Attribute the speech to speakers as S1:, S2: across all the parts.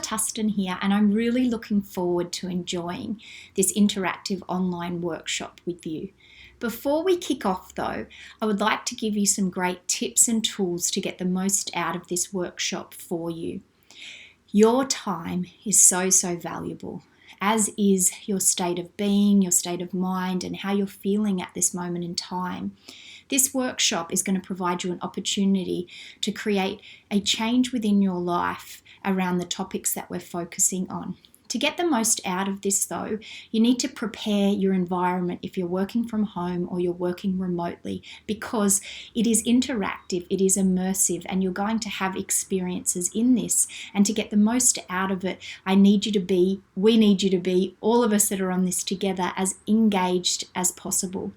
S1: Tustin here, and I'm really looking forward to enjoying this interactive online workshop with you. Before we kick off though, I would like to give you some great tips and tools to get the most out of this workshop for you. Your time is so valuable, as is your state of being, your state of mind, and how you're feeling at this moment in time. This workshop is going to provide you an opportunity to create a change within your life around the topics that we're focusing on. To get the most out of this though, you need to prepare your environment if you're working from home or you're working remotely, because it is interactive, it is immersive, and you're going to have experiences in this. And to get the most out of it, we need you to be, all of us that are on this together, as engaged as possible.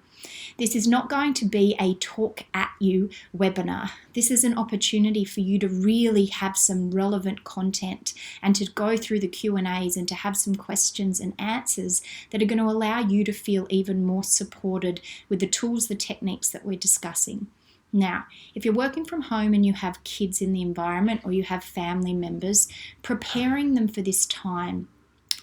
S1: This is not going to be a talk at you webinar. This is an opportunity for you to really have some relevant content and to go through the Q&As and to have some questions and answers that are going to allow you to feel even more supported with the tools, the techniques that we're discussing. Now, if you're working from home and you have kids in the environment or you have family members, preparing them for this time,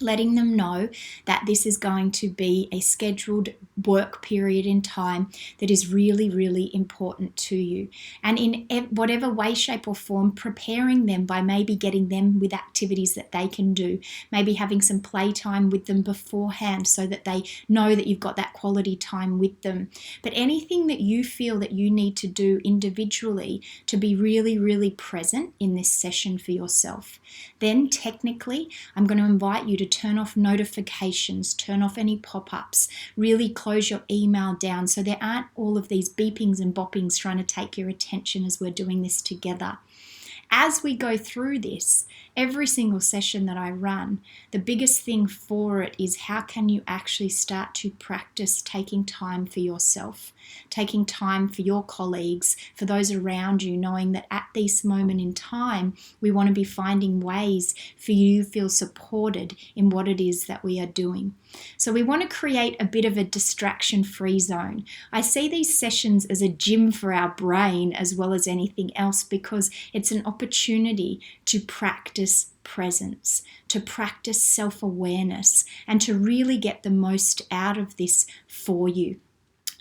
S1: letting them know that this is going to be a scheduled work period in time that is really important to you. And in whatever way, shape or form, preparing them by maybe getting them with activities that they can do, maybe having some playtime with them beforehand so that they know that you've got that quality time with them. But anything that you feel that you need to do individually to be really present in this session for yourself. Then technically, I'm going to invite you to turn off notifications, turn off any pop-ups, really close your email down so there aren't all of these beepings and boppings trying to take your attention as we're doing this together. As we go through this, every single session that I run, the biggest thing for it is how can you actually start to practice taking time for yourself, taking time for your colleagues, for those around you, knowing that at this moment in time, we want to be finding ways for you to feel supported in what it is that we are doing. So we want to create a bit of a distraction-free zone. I see these sessions as a gym for our brain as well as anything else, because it's an opportunity to practice presence, to practice self-awareness, and to really get the most out of this for you.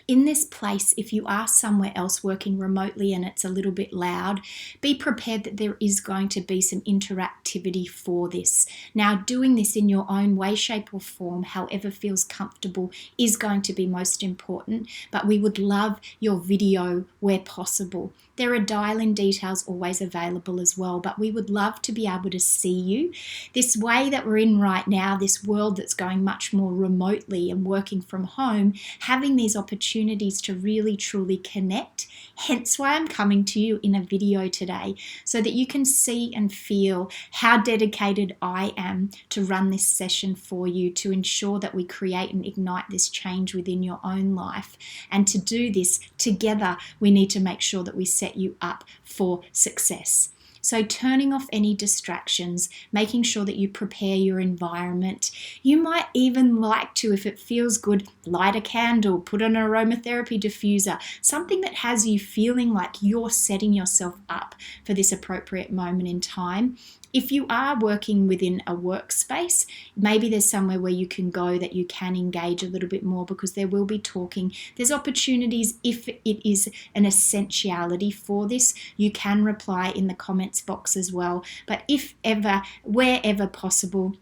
S1: In this place, if you are somewhere else working remotely and it's a little bit loud, be prepared that there is going to be some interactivity for this. Now, doing this in your own way, shape or form, however feels comfortable, is going to be most important, but we would love your video where possible. There are dial-in details always available as well, but we would love to be able to see you. This way that we're in right now, this world that's going much more remotely and working from home, having these opportunities to really truly connect. Hence why I'm coming to you in a video today, so that you can see and feel how dedicated I am to run this session for you, to ensure that we create and ignite this change within your own life. And to do this together, we need to make sure that we set you up for success. So turning off any distractions, making sure that you prepare your environment. You might even like to, if it feels good, light a candle, put an aromatherapy diffuser, something that has you feeling like you're setting yourself up for this appropriate moment in time. If you are working within a workspace, maybe there's somewhere where you can go that you can engage a little bit more, because there will be talking. There's opportunities if it is an essentiality for this. You can reply in the comments box as well. But if ever, wherever possible,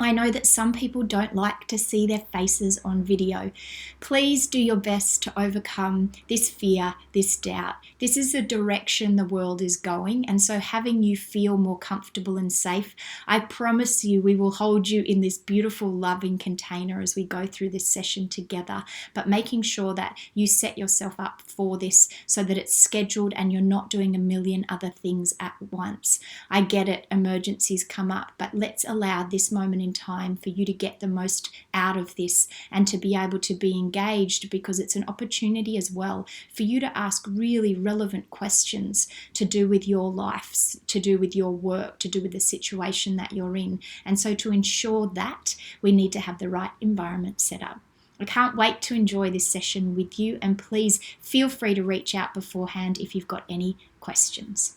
S1: I know that some people don't like to see their faces on video. Please do your best to overcome this fear, this doubt. This is the direction the world is going, and so having you feel more comfortable and safe, I promise you we will hold you in this beautiful, loving container as we go through this session together, but making sure that you set yourself up for this so that it's scheduled and you're not doing a million other things at once. I get it, emergencies come up, but let's allow this moment in time for you to get the most out of this and to be able to be engaged, because it's an opportunity as well for you to ask really relevant questions to do with your life, to do with your work, to do with the situation that you're in. And so to ensure that, we need to have the right environment set up. I can't wait to enjoy this session with you, and please feel free to reach out beforehand if you've got any questions.